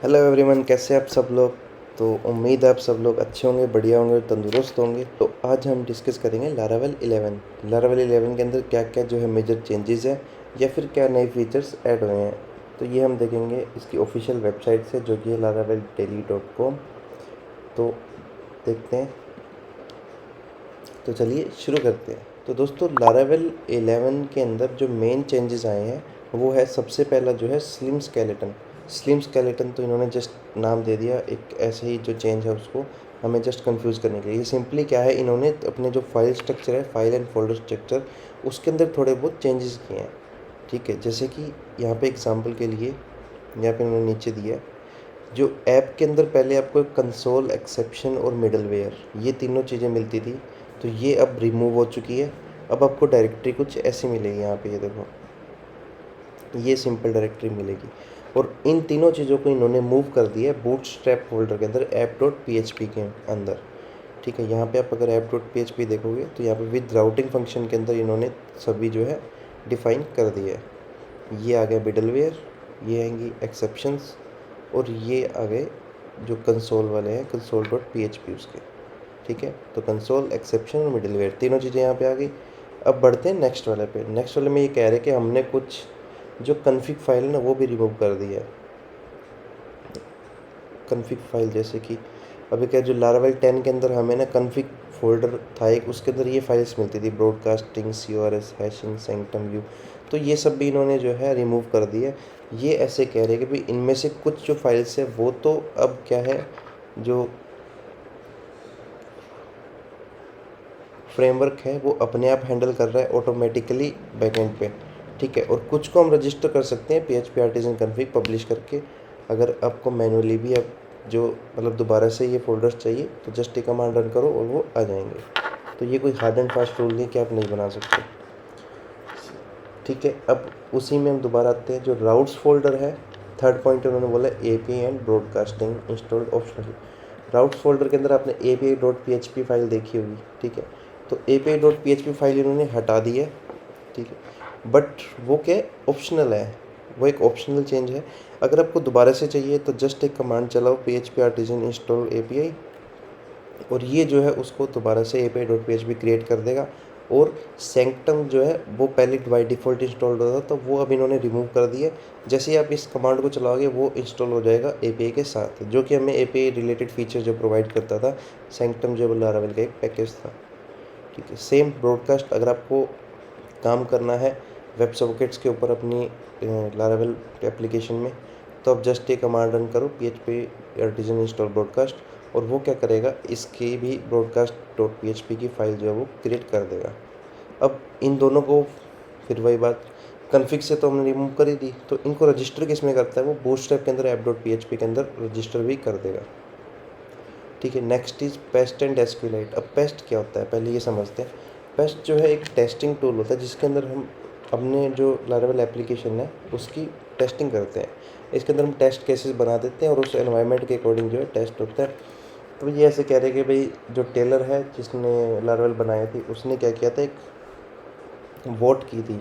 Hello everyone, कैसे आप सब लोग। तो उम्मीद है आप सब लोग अच्छे होंगे, बढ़िया होंगे, तंदुरुस्त होंगे। तो आज हम डिस्कस करेंगे लारावेल 11। लारावेल 11 के अंदर क्या क्या जो है मेजर चेंजेस हैं या फिर क्या नए फीचर्स ऐड हुए हैं। तो ये हम देखेंगे इसकी ऑफिशियल वेबसाइट से, जो कि है laraveldaily.com। तो देखते हैं। तो चलिए शुरू करते हैं। तो दोस्तों, लारावेल 11 के अंदर जो मेन चेंजेस आए हैं वो है, सबसे पहला जो है स्लिम स्केलेटन। स्लिम स्केलेटन तो इन्होंने जस्ट नाम दे दिया, एक ऐसे ही जो चेंज है उसको हमें जस्ट कंफ्यूज करने के लिए। ये सिंपली क्या है, इन्होंने अपने जो फाइल स्ट्रक्चर है, फाइल एंड फोल्डर स्ट्रक्चर, उसके अंदर थोड़े बहुत चेंजेस किए हैं। ठीक है, जैसे कि यहाँ पे एग्जांपल के लिए यहाँ पे इन्होंने नीचे दिया है, जो ऐप के अंदर पहले आपको कंसोल, एक्सेप्शन और मिडलवेयर, ये तीनों चीज़ें मिलती थी, तो ये अब रिमूव हो चुकी है। अब आपको डायरेक्टरी कुछ ऐसी मिलेगी, यहाँ पे ये देखो, ये सिंपल डायरेक्टरी मिलेगी। और इन तीनों चीज़ों को इन्होंने मूव कर दिया है बूटस्ट्रैप फोल्डर के अंदर, app.php के अंदर। ठीक है, यहाँ पे आप अगर app.php देखोगे तो यहाँ पे विद राउटिंग फंक्शन के अंदर इन्होंने सभी जो है डिफाइन कर दिया है। ये आ गया मिडलवेयर, ये आएंगी एक्सेप्शंस, और ये आ गए जो कंसोल वाले हैं, console.php उसके। ठीक है, तो कंसोल, एक्सेप्शन और मिडलवेयर, तीनों चीज़ें यहाँ पे आ गई। अब बढ़ते हैं नेक्स्ट वाले पे। नेक्स्ट वाले में ये कह रहे हैं कि हमने कुछ जो कन्फिग फाइल है ना वो भी रिमूव कर दिया है। कन्फिग फाइल जैसे कि अभी क्या, जो लारावेल 10 के अंदर हमें ना कन्फिग फोल्डर था एक, उसके अंदर ये फाइल्स मिलती थी, broadcasting, CORS, hashing, sanctum view. तो ये सब भी इन्होंने जो है रिमूव कर दिया। ये ऐसे कह रहे हैं कि भाई इनमें से कुछ जो फाइल्स है वो तो अब क्या है, जो फ्रेमवर्क है वो अपने आप हैंडल कर रहा है ऑटोमेटिकली बैकएंड पे। ठीक है, और कुछ को हम रजिस्टर कर सकते हैं PHP आर्टिजन कन्फिग पब्लिश करके। अगर आपको मैनुअली भी अब जो मतलब दोबारा से ये फोल्डर्स चाहिए तो जस्ट एक कमांड रन करो और वो आ जाएंगे। तो ये कोई हार्ड एंड फास्ट रूल नहीं कि आप नहीं बना सकते। ठीक है, अब उसी में हम दोबारा आते हैं, जो राउट्स फोल्डर है, थर्ड पॉइंट उन्होंने बोला API and broadcasting installed optionally. Routes folder के अंदर आपने API.php फाइल देखी होगी। ठीक है, तो API.php फाइल इन्होंने हटा दी है। ठीक है, बट वो क्या ऑप्शनल है, वो एक ऑप्शनल चेंज है। अगर आपको दोबारा से चाहिए तो जस्ट एक कमांड चलाओ, PHP आर्टिजन इंस्टॉल API, और ये जो है उसको दोबारा से API.php क्रिएट कर देगा। और सैंक्टम जो है वो पहले बाई डिफ़ॉल्ट इंस्टॉल्ड होता था, तो वो अब इन्होंने रिमूव कर दिया। जैसे ही आप इस कमांड को चलाओगे वो इंस्टॉल हो जाएगा API के साथ, जो कि हमें API रिलेटेड फीचर जो प्रोवाइड करता था सैंक्टम, जो लारावेल का एक पैकेज था। ठीक है, सेम ब्रॉडकास्ट अगर आपको काम करना है वेब सॉकेट्स के ऊपर अपनी लारावेल एप्लीकेशन में, तो आप जस्ट ये कमांड रन करो, PHP आर्टिजन इंस्टॉल ब्रॉडकास्ट, और वो क्या करेगा, इसकी भी broadcast.php की फ़ाइल जो है वो क्रिएट कर देगा। अब इन दोनों को फिर वही बात, कन्फिग से तो हमने रिमूव कर ही दी, तो इनको रजिस्टर किस में करता है, वो बूटस्ट्रैप के अंदर app.php के अंदर रजिस्टर भी कर देगा। ठीक है, next is paste and SQLite. अब पेस्ट क्या होता है पहले ये समझते हैं। पेस्ट जो है एक टेस्टिंग टूल होता है, जिसके अंदर हम अपने जो लारावेल एप्लीकेशन है उसकी टेस्टिंग करते हैं। इसके अंदर हम टेस्ट केसेस बना देते हैं और उस एनवायरनमेंट के अकॉर्डिंग जो है टेस्ट होता है। तो ये ऐसे कह रहे हैं कि भाई जो टेलर है जिसने लारावेल बनाई थी, उसने क्या किया था, एक वोट की थी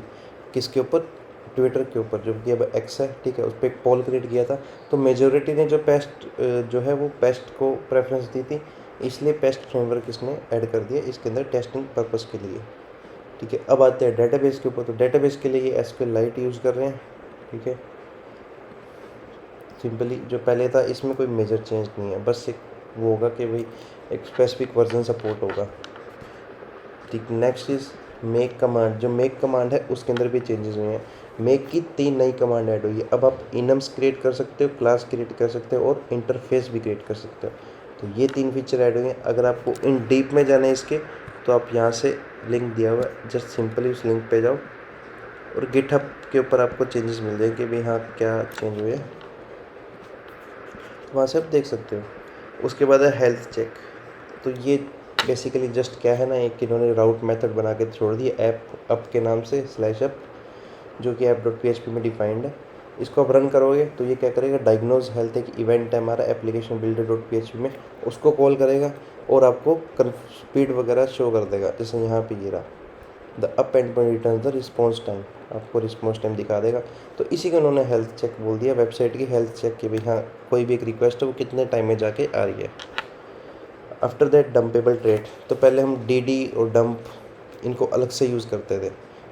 किसके ऊपर, ट्विटर के ऊपर, जो कि अब एक्स है। ठीक है, उस पर एक पोल क्रिएट किया था, तो मेजोरिटी ने जो पेस्ट जो है वो पेस्ट को प्रेफरेंस दी थी, इसलिए पेस्ट फ्रेमवर्क इसने ऐड कर दिया इसके अंदर टेस्टिंग पर्पस के लिए। ठीक है, अब आते हैं डेटाबेस के ऊपर। तो डेटाबेस के लिए ये SQLite यूज़ कर रहे हैं। ठीक है, सिंपली जो पहले था इसमें कोई मेजर चेंज नहीं है, बस एक वो होगा कि भाई एक स्पेसिफिक वर्जन सपोर्ट होगा। ठीक, नेक्स्ट इज़ मेक कमांड। जो मेक कमांड है उसके अंदर भी चेंजेस हुए हैं। मेक की 3 नई कमांड ऐड हुई है। अब आप इनम्स क्रिएट कर सकते हो, क्लास क्रिएट कर सकते हो और इंटरफेस भी क्रिएट कर सकते हो। तो ये 3 फीचर ऐड हुए हैं। अगर आपको इन डीप में जाना है इसके, तो आप यहाँ से लिंक दिया हुआ है, जस्ट सिंपली उस लिंक पे जाओ और गिटहब के ऊपर आपको चेंजेस मिल जाएंगे कि भाई हाँ क्या चेंज हुए हैं, वहाँ से आप देख सकते हो। उसके बाद है हेल्थ चेक। तो ये बेसिकली जस्ट क्या है ना, एक इन्होंने राउट मेथड बना के छोड़ दिया ऐप अप के नाम से, /अप, जो कि app.php में डिफाइंड है। इसको आप रन करोगे तो ये क्या करेगा, डायग्नोज हेल्थ एक इवेंट है हमारा एप्लीकेशन बिल्डर.php में, उसको कॉल करेगा और आपको स्पीड वगैरह शो कर देगा। जैसे यहाँ पे ये रहा, the up and point return the response time. आपको रिस्पॉन्स टाइम दिखा देगा। तो इसी को उन्होंने हेल्थ चेक बोल दिया, वेबसाइट की हेल्थ चेक कि भाई हाँ कोई भी एक रिक्वेस्ट है वो कितने टाइम में जाके आ रही है। आफ्टर दैट डंपेबल ट्रेड, तो पहले हम डी और डंप इनको अलग से यूज़ करते थे,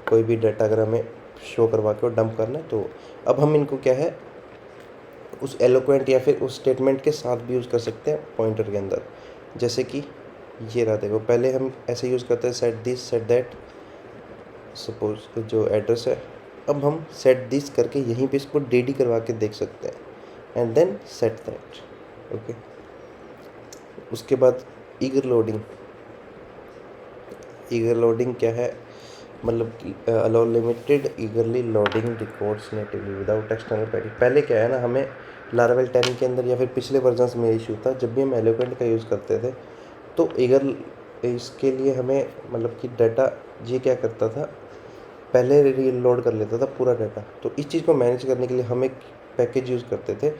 कोई भी डाटा अगर हमें शो करवा के और डंप करना है तो अब हम इनको क्या है उस एलोक्वेंट या फिर उस स्टेटमेंट के साथ भी यूज़ कर सकते हैं पॉइंटर के अंदर। जैसे कि ये रहा, देखो पहले हम ऐसे यूज़ करते हैं set this set that, suppose जो एड्रेस है, अब हम सेट दिस करके यहीं पे इसको डी करवा के देख सकते हैं and then set that. Okay, उसके बाद ईगर लोडिंग। ईगर लोडिंग क्या है, मतलब कि allow limited ईगरली loading records natively without external package. पहले क्या है ना, हमें लारावेल 10 के अंदर या फिर पिछले वर्जन्स में इशू था, जब भी हम एलोक्वेंट का यूज़ करते थे तो ईगर इसके लिए हमें मतलब कि डाटा ये क्या करता था, पहले रीलोड कर लेता था पूरा डाटा। तो इस चीज़ को मैनेज करने के लिए हम एक पैकेज यूज़ करते थे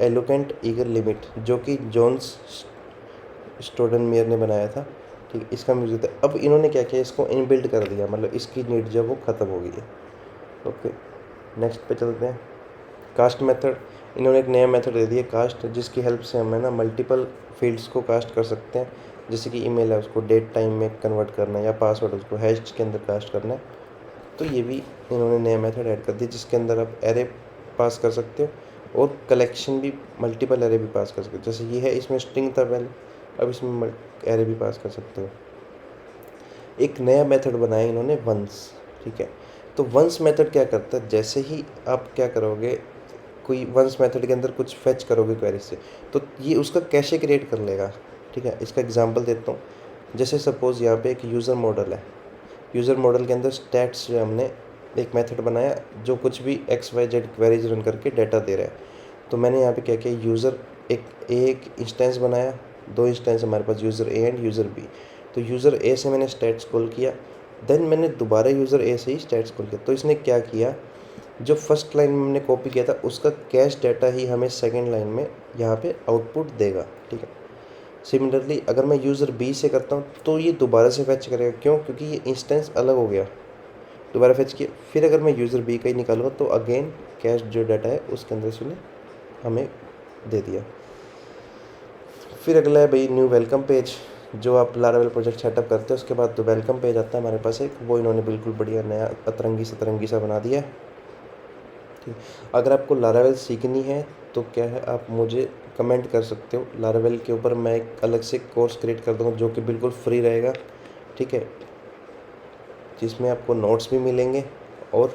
एलोकेंट ईगर लिमिट, जो कि जॉन्स स्टोडनमेयर ने बनाया था। ठीक, इसका म्यूजिक था। अब इन्होंने क्या किया, इसको इनबिल्ट कर दिया, मतलब इसकी नीड जो वो ख़त्म हो गई है। ओके, नेक्स्ट पे चलते हैं। कास्ट मेथड, इन्होंने एक नया मेथड दे दिया कास्ट, जिसकी हेल्प से हम है ना मल्टीपल फील्ड्स को कास्ट कर सकते हैं। जैसे कि ईमेल है, उसको डेट टाइम में कन्वर्ट करना है, या पासवर्ड उसको हैश के अंदर कास्ट करना है। तो ये भी इन्होंने नया मेथड ऐड कर दिया, जिसके अंदर आप एरे पास कर सकते हो और कलेक्शन भी मल्टीपल एरे भी पास कर सकते हो। जैसे ये है, इसमें स्ट्रिंग था पहले, अब इसमें एरे भी पास कर सकते हो। एक नया मेथड बनाया इन्होंने वंस। ठीक है, तो वंस मेथड क्या करता है, जैसे ही आप क्या करोगे, कोई वंस मेथड के अंदर कुछ फेच करोगे क्वेरी से, तो ये उसका कैशे क्रिएट कर लेगा। ठीक है, इसका एग्जांपल देता हूँ। जैसे सपोज़ यहाँ पे एक यूज़र मॉडल है, यूज़र मॉडल के अंदर स्टैट्स जो हमने एक मेथड बनाया जो कुछ भी XYZ क्वेरीज रन करके डाटा दे रहा है। तो मैंने यहाँ पे क्या किया, यूज़र एक इंस्टेंस बनाया, दो इंस्टेंस हमारे पास user A and user B. तो यूज़र ए से मैंने स्टैट्स कॉल किया, देन मैंने दोबारा यूज़र ए से ही स्टैट्स कॉल किया। तो इसने क्या किया, जो फर्स्ट लाइन में हमने कॉपी किया था उसका कैश डाटा ही हमें सेकेंड लाइन में यहाँ पे आउटपुट देगा। ठीक है, सिमिलरली अगर मैं यूज़र बी से करता हूँ तो ये दोबारा से फैच करेगा, क्यों, क्योंकि ये इंस्टेंस अलग हो गया, दोबारा फैच किया। फिर अगर मैं यूज़र बी का ही निकालूंगा तो अगेन कैश जो डाटा है उसके अंदर से हमें दे दिया। फिर अगला है भाई न्यू वेलकम पेज। जो आप लारावेल प्रोजेक्ट सेटअप करते हैं उसके बाद तो वेलकम पेज आता है हमारे पास एक, वो इन्होंने बिल्कुल बढ़िया नया अतरंगी सतरंगी सा बना दिया है। ठीक, अगर आपको लारावेल सीखनी है तो क्या है, आप मुझे कमेंट कर सकते हो। लारावेल के ऊपर मैं एक अलग से कोर्स क्रिएट कर दूँगा जो कि बिल्कुल फ्री रहेगा। ठीक है, जिसमें आपको नोट्स भी मिलेंगे और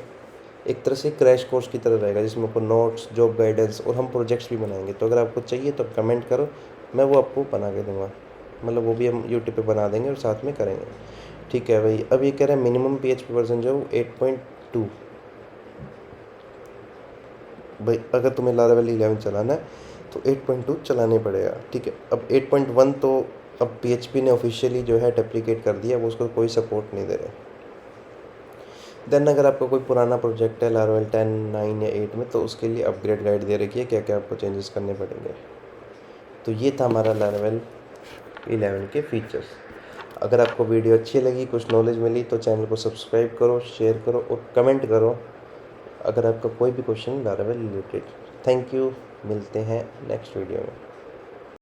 एक तरह से क्रैश कोर्स की तरह रहेगा, जिसमें आपको नोट्स, जॉब गाइडेंस और हम प्रोजेक्ट्स भी बनाएंगे। तो अगर आपको चाहिए तो कमेंट करो, मैं वो आपको बना के दूंगा, मतलब वो भी हम यूट्यूब पे बना देंगे और साथ में करेंगे। ठीक है भाई, अब ये कह रहे हैं मिनिमम PHP वर्जन जो है वो 8.2। भाई अगर तुम्हें लारावेल 11 चलाना है तो 8.2 चलाना ही पड़ेगा। ठीक है, अब 8.1 तो अब PHP ने ऑफिशियली जो है डेप्लीकेट कर दिया, वो उसको कोई सपोर्ट नहीं दे रहे। देन अगर आपका कोई पुराना प्रोजेक्ट है लारावेल 10, 9 या 8 में, तो उसके लिए अपग्रेड गाइड दे रखी है क्या क्या आपको चेंजेस करने पड़ेंगे। तो ये था हमारा लारावेल 11 के फीचर्स। अगर आपको वीडियो अच्छी लगी, कुछ नॉलेज मिली, तो चैनल को सब्सक्राइब करो, शेयर करो और कमेंट करो अगर आपका कोई भी question Laravel related. Thank you, मिलते हैं नेक्स्ट वीडियो में।